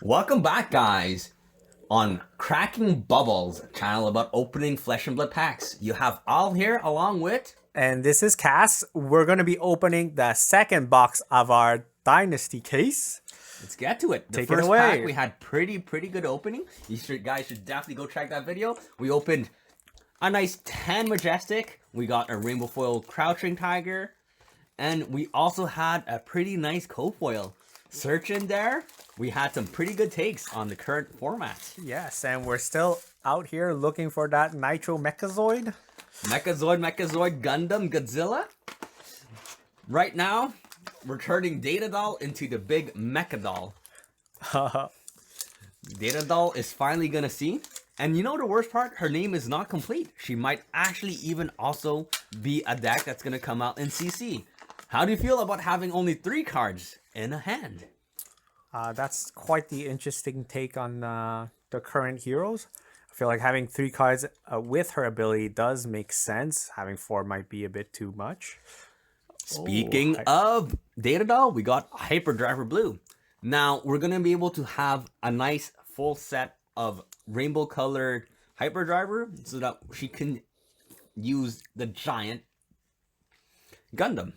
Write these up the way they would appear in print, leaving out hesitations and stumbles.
Welcome back, guys, on Cracking Bubbles, a channel about opening Flesh and Blood packs. You have Al here along with... And this is Cass. We're going to be opening the second box of our Dynasty case. Let's get to it. The Take it first away. pack, we had pretty good opening. Guys should definitely go check that video. We opened a nice 10 Majestic. We got a Rainbow Foil Crouching Tiger. And we also had a pretty nice co-foil. Search in there. We had some pretty good takes on the current format. Yes, and we're still out here looking for that Nitro Mechazoid. Mechazoid, Gundam, Godzilla. Right now, we're turning Data Doll into the big Mecha Doll. Data Doll is finally gonna see. And you know the worst part? Her name is not complete. She might actually even also be a deck that's gonna come out in CC. How do you feel about having only 3 cards in a hand? That's quite the interesting take on the current heroes. I feel like having 3 cards with her ability does make sense. Having 4 might be a bit too much. Speaking of Data Doll, we got Hyperdriver Blue. Now, we're going to be able to have a nice full set of rainbow colored Hyperdriver so that she can use the giant Gundam.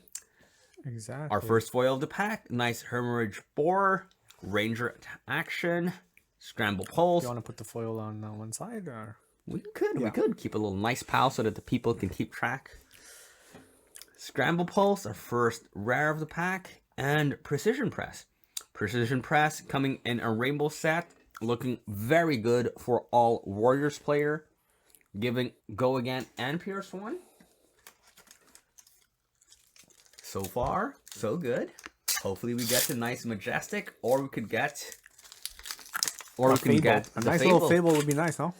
Exactly. Our first foil of the pack, nice Hemorrhage Boar, Ranger Action, Scramble Pulse. You want to put the foil on one side? Or? We could keep a little nice pile so that the people can keep track. Scramble Pulse, our first rare of the pack, and Precision Press. Precision Press coming in a rainbow set, looking very good for all Warriors player, giving Go Again and Pierce 1. So far, so good. Hopefully we get the nice Majestic, or we could get... Or we can get a the nice Fable. little Fable would be nice, no?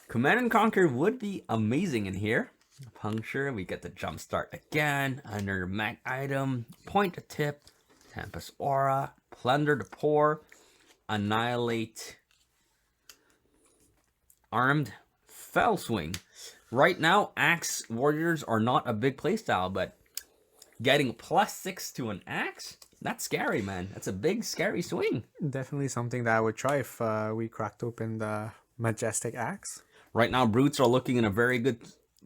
Command and Conquer would be amazing in here. Puncture, we get the Jumpstart again. Another mag item. Point to Tip. Tempest Aura. Plunder the Poor. Annihilate. Armed. Fell Swing. Right now, Axe Warriors are not a big playstyle, but getting +6 to an Axe? That's scary, man. That's a big, scary swing. Definitely something that I would try if we cracked open the Majestic Axe. Right now, Brutes are looking in a very good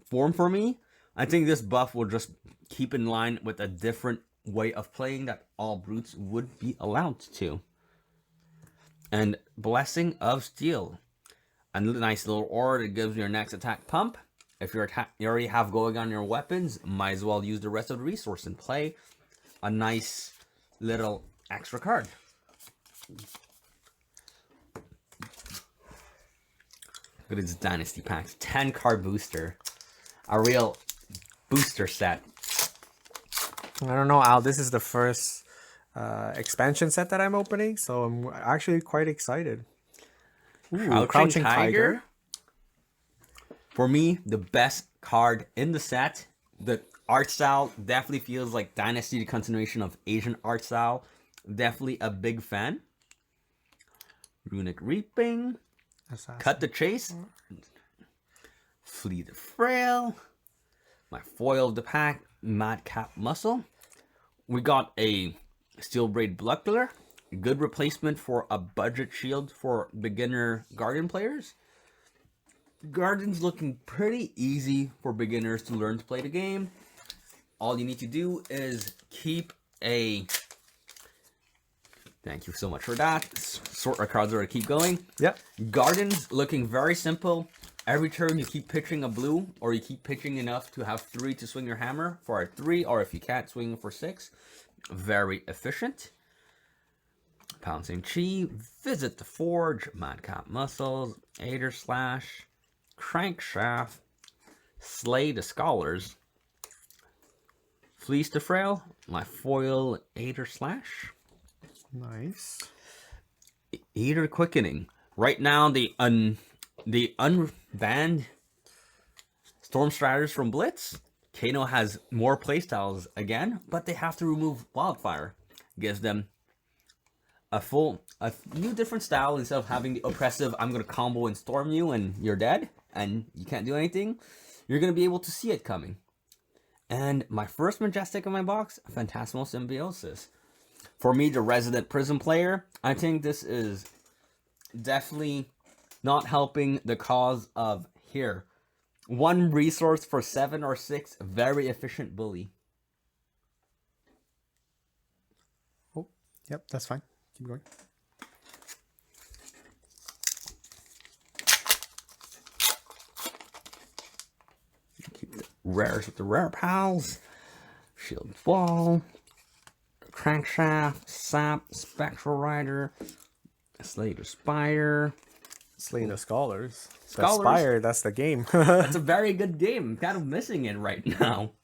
form for me. I think this buff will just keep in line with a different way of playing that all Brutes would be allowed to. And Blessing of Steel. A nice little aura that gives your next attack pump. If you already have going on your weapons, might as well use the rest of the resource and play a nice little extra card. Look at this Dynasty packs. 10 card booster. A real booster set. I don't know, Al. This is the first expansion set that I'm opening, so I'm actually quite excited. Ooh, Crouching Tiger. For me, the best card in the set. The art style definitely feels like Dynasty, the continuation of Asian art style. Definitely a big fan. Runic Reaping. Assassin. Cut the Chase. Flee the Frail. My foil of the pack, Madcap Muscle. We got a Steel Braid Buckler. Good replacement for a budget shield for beginner Guardian players. Guardian's looking pretty easy for beginners to learn to play the game. All you need to do is keep a... Thank you so much for that. Sort our cards or keep going. Yep. Guardian's looking very simple. Every turn you keep pitching a blue, or you keep pitching enough to have 3 to swing your hammer for a 3, or if you can't, swing for 6. Very efficient. Pouncing Chi, Visit the Forge, Madcap Muscles, Aether Slash, Crankshaft, Slay the Scholars, Fleece the Frail, my foil Aether Slash. Nice. Aether Quickening. Right now, the unbanned Storm Striders from Blitz. Kano has more playstyles again, but they have to remove Wildfire. Gives them a new different style instead of having the oppressive, I'm going to combo and storm you and you're dead and you can't do anything. You're going to be able to see it coming. And my first Majestic in my box, Phantasmal Symbiosis. For me, the resident prison player, I think this is definitely not helping the cause of here. 1 resource for 7 or 6, very efficient bully. Oh, yep, that's fine. Keep going. Keep the rares with the rare pals. Shield Wall, Crankshaft, Sap, Spectral Rider, Slater Spire. Slay the Scholars. Scholars. The Spire, that's the game. That's a very good game. I'm kind of missing it right now.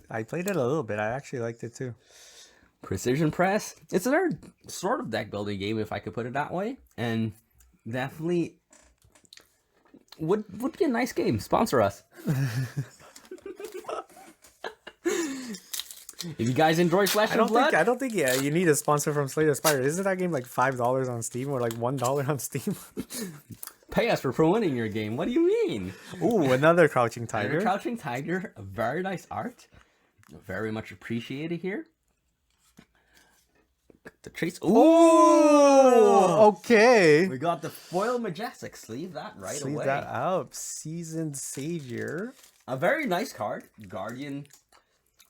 I played it a little bit. I actually liked it too. Precision Press. It's another sort of deck building game, if I could put it that way. And definitely would be a nice game. Sponsor us. If you guys enjoy Flesh and Blood, I don't think you need a sponsor from Slay the Spire. Isn't that game like $5 on Steam or like $1 on Steam? pay us for winning your game. What do you mean? Ooh, another Crouching Tiger. Another Crouching Tiger. A very nice art. Very much appreciated here. The chase. Ooh, okay. We got the foil majestic. Sleeve that right Sleeve away. that up. Seasoned Savior. A very nice card. Guardian.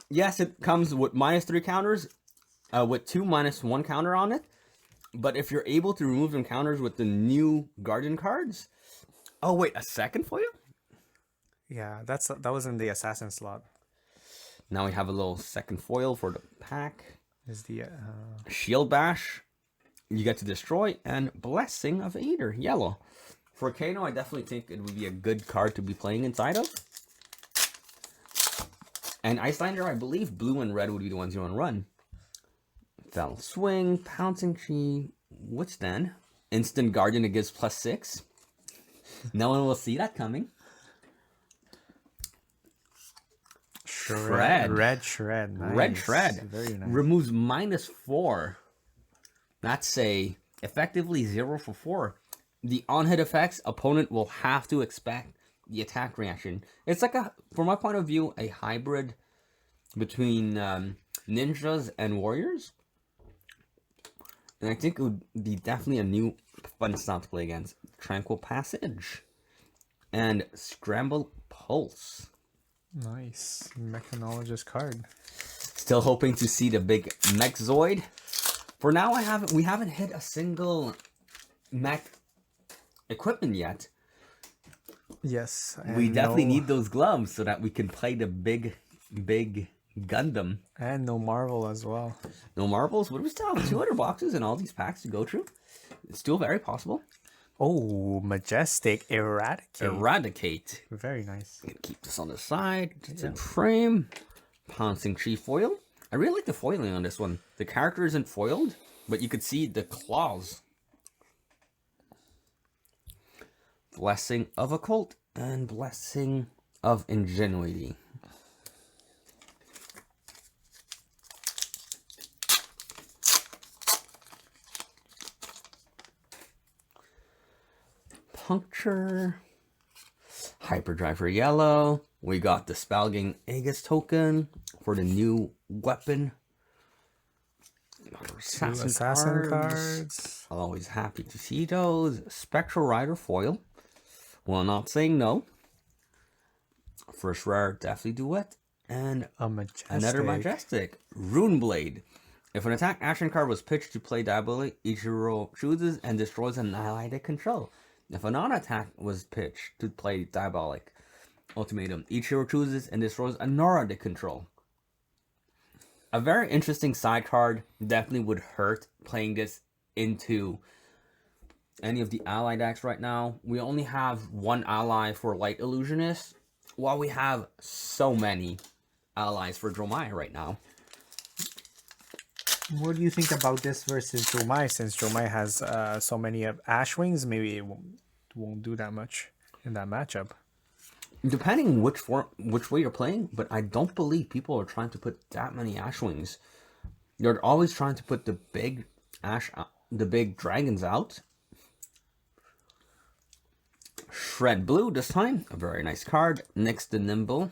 Yes, it comes with -3 counters, with 2 -1 counter on it. But if you're able to remove them counters with the new Guardian cards. Oh wait, a second foil? Yeah, that was in the Assassin slot. Now we have a little second foil for the pack. Is the Shield Bash, you get to destroy, and Blessing of Aether, yellow. For Kano, I definitely think it would be a good card to be playing inside of. And Icelander, I believe blue and red would be the ones you want to run. Fell Swing, Pouncing Tree, Withstand. Instant Guardian, it gives +6. No one will see that coming. Shred. Red Shred. Nice. Red Shred. Very nice. Removes -4. That's effectively 0 for 4. The on-hit effects, opponent will have to expect the attack reaction. It's like from my point of view, a hybrid between ninjas and warriors. And I think it would be definitely a new fun style to play against. Tranquil Passage. And Scramble Pulse. Nice. Mechanologist card. Still hoping to see the big Mechzoid. For now, we haven't hit a single mech equipment yet. Yes. We definitely need those gloves so that we can play the big Gundam. And no Marvel as well. No marbles? What do we still have? 200 boxes in all these packs to go through? It's still very possible. Oh, Majestic Eradicate. Eradicate. Very nice. Gonna keep this on the side. It's in frame. Pouncing Tree foil. I really like the foiling on this one. The character isn't foiled, but you could see the claws. Blessing of Occult and Blessing of Ingenuity. Puncture. Hyperdrive for yellow. We got the Spalging Aegis token for the new weapon. Assassin cards. Always happy to see those. Spectral Rider foil. Well, not saying no. First rare, definitely do it. And another Majestic. Rune Blade. If an attack action card was pitched to play Diabolic, each hero chooses and destroys an ally they control. If a non-attack was pitched to play Diabolic Ultimatum, each hero chooses and destroys a Nora they control. A very interesting side card. Definitely would hurt playing this into any of the ally decks right now. We only have one ally for Light Illusionist, while we have so many allies for Dromai right now. What do you think about this versus Dromai? Since Dromai has so many of Ashwings, maybe it won't do that much in that matchup. Depending which way you're playing, but I don't believe people are trying to put that many Ashwings. They're always trying to put the big dragons out. Shred Blue this time, a very nice card. Next to Nimble,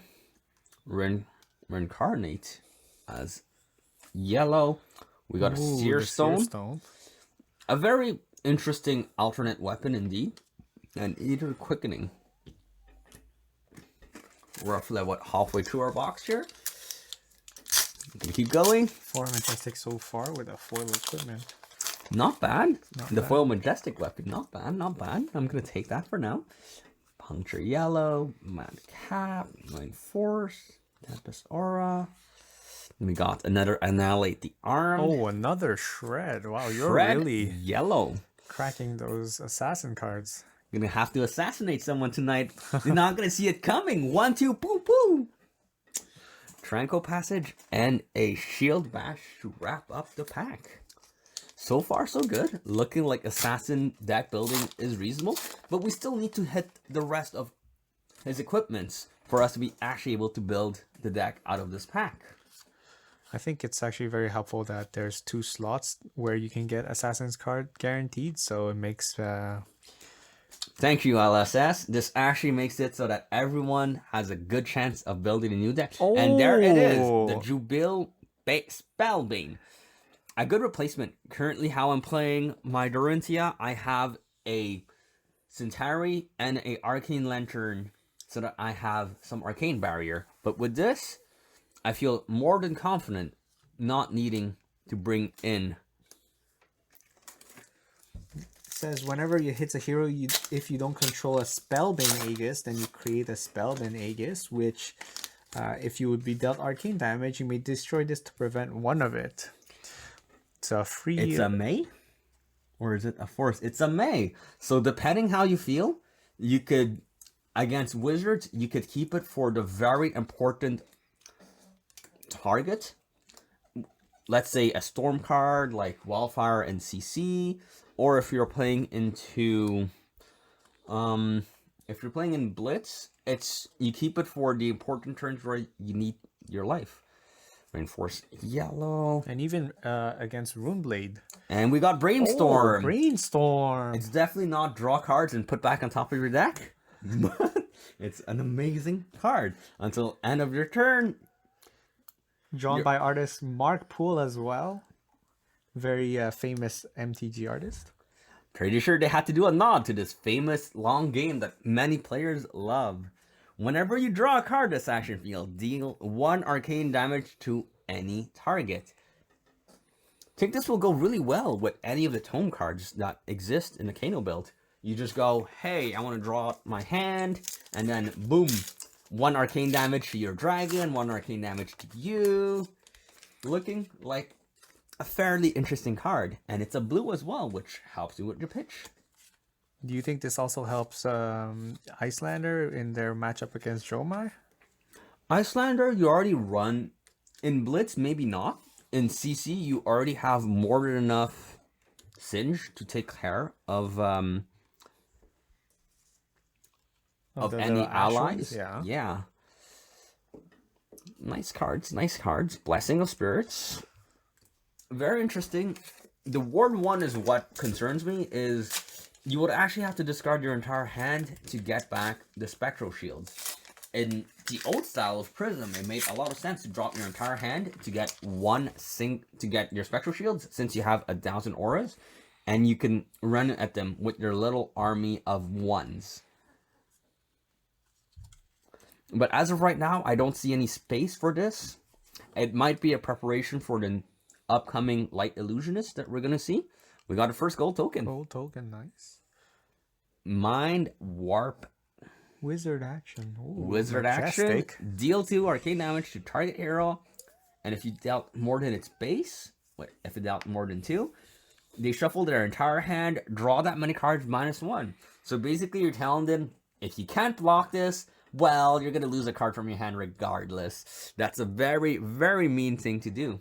Reincarnate as yellow. We got a Ooh, Seer the Seer Stone. Stone. A very interesting alternate weapon indeed. And Eater Quickening. Roughly, what, halfway through our box here? Gonna keep going. 4 Majestic so far with a foil equipment. Not bad. Not The bad. foil Majestic weapon, not bad, not bad. I'm gonna take that for now. Puncture Yellow, Mad Cap, Mind Force, Tempest Aura. We got another Annihilate the Arm. Oh, another Shred. Wow, you're Red really Yellow. cracking those assassin cards. Gonna have to assassinate someone tonight. You're not gonna see it coming. 1, 2, poo poo. Tranquil Passage and a Shield Bash to wrap up the pack. So far, so good. Looking like Assassin deck building is reasonable, but we still need to hit the rest of his equipments for us to be actually able to build the deck out of this pack. I think it's actually very helpful that there's 2 slots where you can get Assassin's card guaranteed, so it makes... Thank you, LSS. This actually makes it so that everyone has a good chance of building a new deck. And there it is, the Jubil Spellbane. A good replacement. Currently, how I'm playing my Dorinthia, I have a Centauri and a Arcane Lantern so that I have some Arcane Barrier. But with this, I feel more than confident not needing to bring in. Says whenever you hit a hero, if you don't control a Spellbane Aegis, then you create a Spellbane Aegis, which if you would be dealt arcane damage, you may destroy this to prevent one of it. It's a free... It's a May? Or is it a force? It's a May. So depending how you feel, you could, against wizards, you could keep it for the very important target. Let's say a storm card like Wildfire and CC, or if you're playing into, if you're playing in Blitz, it's you keep it for the important turns where you need your life. Reinforce Yellow, and even against Runeblade. And we got Brainstorm. Oh, Brainstorm. It's definitely not draw cards and put back on top of your deck, but it's an amazing card until end of your turn. Drawn by artist Mark Poole as well. Very famous MTG artist. Pretty sure they had to do a nod to this famous long game that many players love. Whenever you draw a card this action field, deal 1 arcane damage to any target. I think this will go really well with any of the tome cards that exist in the Kano build. You just go, hey, I want to draw out my hand, and then boom, 1 arcane damage to your dragon, 1 arcane damage to you. Looking like a fairly interesting card, and it's a blue as well, which helps you with your pitch. Do you think this also helps Icelander in their matchup against Jomai? Icelander, you already run. In Blitz, maybe not. In CC, you already have more than enough Singe to take care of any allies. Yeah. Nice cards, nice cards. Blessing of Spirits. Very interesting. The Ward 1 is what concerns me, is you would actually have to discard your entire hand to get back the Spectral Shields. In the old style of Prism, it made a lot of sense to drop your entire hand to get to get your Spectral Shields, since you have 1,000 auras, and you can run at them with your little army of 1s. But as of right now, I don't see any space for this. It might be a preparation for the upcoming Light Illusionist that we're going to see. We got a first gold token. Gold token, nice. Mind Warp. Wizard action. Ooh, Wizard majestic. action. Deal 2 arcane damage to target hero. And if you dealt more than its base, if it dealt more than 2, they shuffle their entire hand, draw that many cards, -1. So basically you're telling them, if you can't block this, well, you're going to lose a card from your hand regardless. That's a very, very mean thing to do.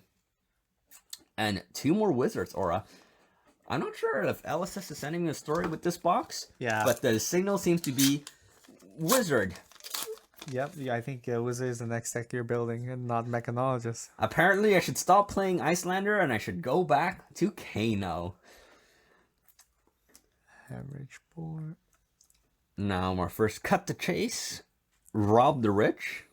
And 2 more Wizards Aura. I'm not sure if LSS is sending me a story with this box. Yeah. But the signal seems to be Wizard. Yep, yeah, I think Wizard is the next deck you're building and not Mechanologist. Apparently, I should stop playing Icelander and I should go back to Kano. Average board. Now, our first cut to chase. Rob the Rich.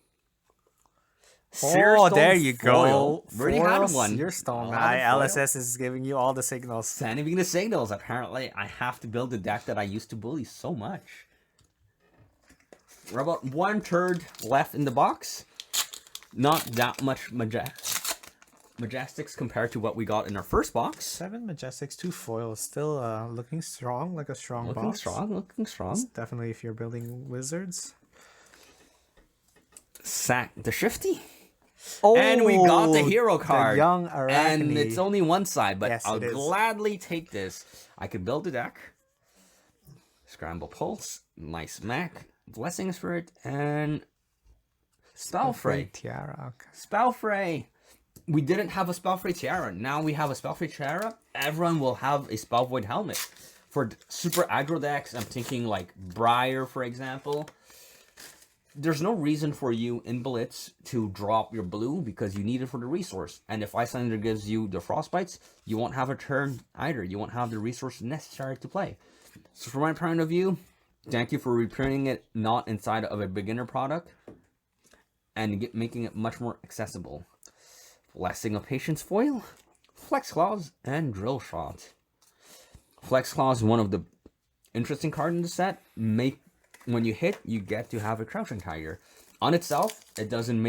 Oh, there you foil. go. We already had Foils, one. Your stone. Another foil. LSS is giving you all the signals. Sending me the signals. Apparently, I have to build a deck that I used to bully so much. We're about 1/3 left in the box. Not that much Majestics compared to what we got in our first box. 7 Majestics, 2 foils. Still looking strong, like a strong box. Looking strong. It's definitely if you're building wizards. Sack the Shifty. Oh, And we got the hero card. The young Arachne. And it's only one side, but Yes, I'll it is. gladly take this. I could build a deck. Scramble Pulse. Nice Mac. Blessing Spirit. And Spellfray. Tiara. Okay. Spellfray. We didn't have a Spellfray Tiara. Now we have a Spellfray Tiara. Everyone will have a Spell Void helmet. For super aggro decks, I'm thinking like Briar, for example. There's no reason for you in Blitz to drop your blue because you need it for the resource. And if Icelander gives you the Frostbites, you won't have a turn either. You won't have the resources necessary to play. So from my point of view, thank you for reprinting it not inside of a beginner product and making it much more accessible. Blessing of Patience foil, Flex Claws, and Drill Shot. Flex Claws is one of the interesting cards in the set. When you hit, you get to have a Crouching Tiger. On itself, it doesn't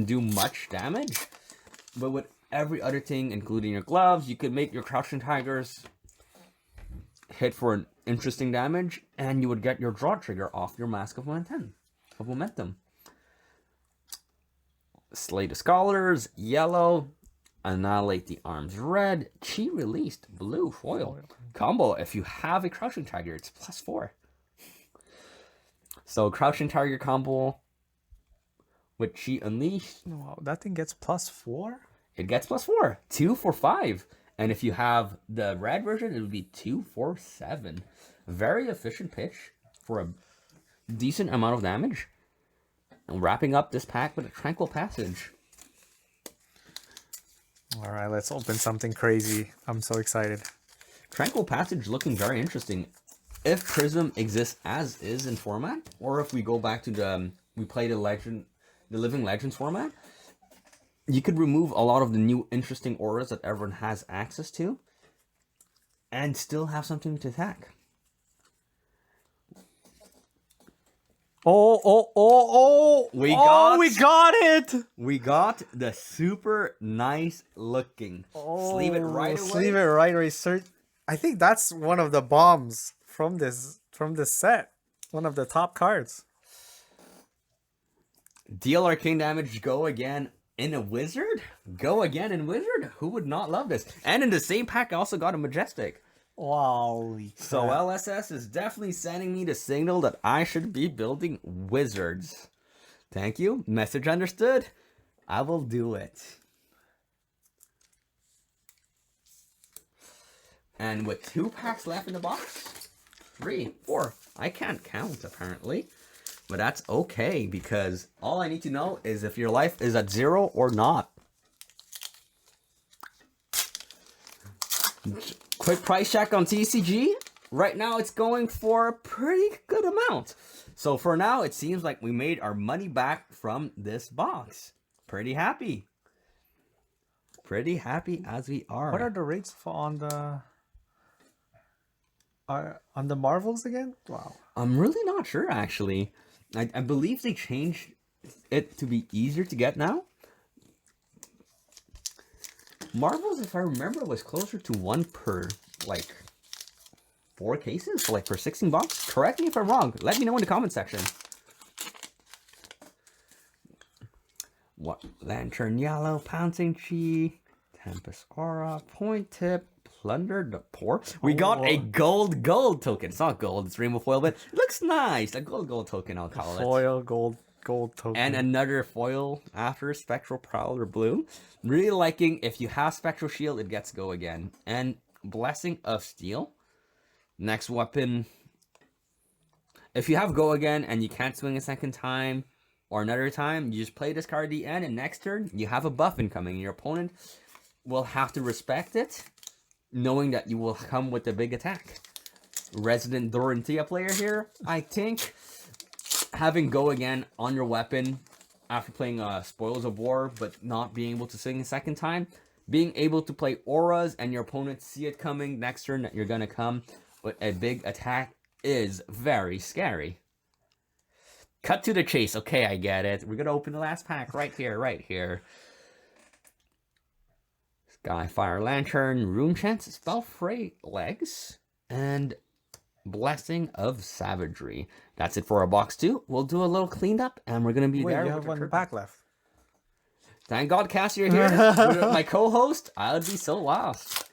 do much damage, but with every other thing, including your gloves, you could make your Crouching Tigers hit for an interesting damage, and you would get your draw trigger off your Mask of Momentum. Slay the Scholars, yellow. Annihilate the Arms, red. Chi released, blue foil. Combo, if you have a Crouching Tiger, it's +4. So Crouching Tiger combo with Chi Unleashed. Wow, that thing gets +4? It gets +4. 2 for 5. And if you have the red version, it would be 2 for 7. Very efficient pitch for a decent amount of damage. And wrapping up this pack with a Tranquil Passage. Alright, let's open something crazy. I'm so excited. Tranquil Passage looking very interesting. If Prism exists as is in format, or if we go back to we play the Living Legends format, you could remove a lot of the new interesting auras that everyone has access to, and still have something to attack. We got it! We got the super nice looking. Sleeve it right away. Sleeve it right away. I think that's one of the bombs from this set. One of the top cards. Deal arcane damage, go again in a wizard? Go again in wizard? Who would not love this? And in the same pack, I also got a Majestic. Wow. So LSS is definitely sending me the signal that I should be building wizards. Thank you. Message understood. I will do it. And with 2 packs left in the box, 3, 4. I can't count apparently, but that's okay because all I need to know is if your life is at 0 or not. Quick price check on TCG. Right now it's going for a pretty good amount. So for now, it seems like we made our money back from this box. Pretty happy. Pretty happy as we are. What are the rates on the Marvels again? Wow. I'm really not sure actually. I believe they changed it to be easier to get now. Marvels, if I remember, was closer to 1 per, like, 4 cases? So, like, per 16 bucks? Correct me if I'm wrong. Let me know in the comment section. What? Lantern Yellow, Pouncing Chi, Tempest Aura, Point Tip, Plunder the Poor. We got a gold token. It's not gold, it's rainbow foil, but it looks nice. A gold token, I'll call it. Foil gold token. And another foil after Spectral Prowler Blue. Really liking, if you have Spectral Shield, it gets go again. And Blessing of Steel. Next weapon. If you have go again and you can't swing a second time or another time, you just play this card at the end, and next turn, you have a buff incoming. Your opponent will have to respect it, knowing that you will come with a big attack. Resident Dorantia player here, I think having go again on your weapon, after playing Spoils of War, but not being able to swing a second time, being able to play auras and your opponents see it coming next turn that you're going to come with a big attack is very scary. Cut to the chase. Okay, I get it. We're going to open the last pack right here, right here. Sky Fire Lantern, Rune Chance, Spellfray Legs, and Blessing of Savagery. That's it for our box 2. We'll do a little cleanup, and we're going to be there. You have one pack left. Thank God, Cass, you're here. With my co-host, I would be so lost.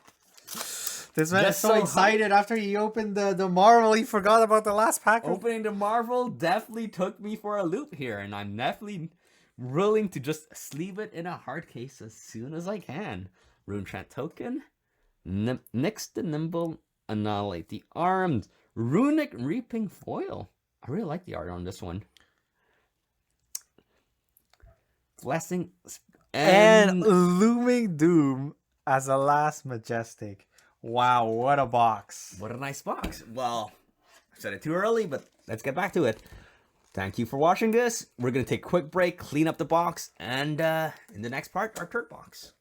This man is so excited after he opened the Marvel, he forgot about the last pack. Opening the Marvel definitely took me for a loop here, and I'm definitely willing to just sleeve it in a hard case as soon as I can. Rune Chant token. Nix the Nimble. Annihilate the Armed. Runic Reaping Foil. I really like the art on this one. Blessing. And Looming Doom as a last Majestic. Wow, what a box. What a nice box. Well, I said it too early, but let's get back to it. Thank you for watching this. We're going to take a quick break, clean up the box, and in the next part, our third box.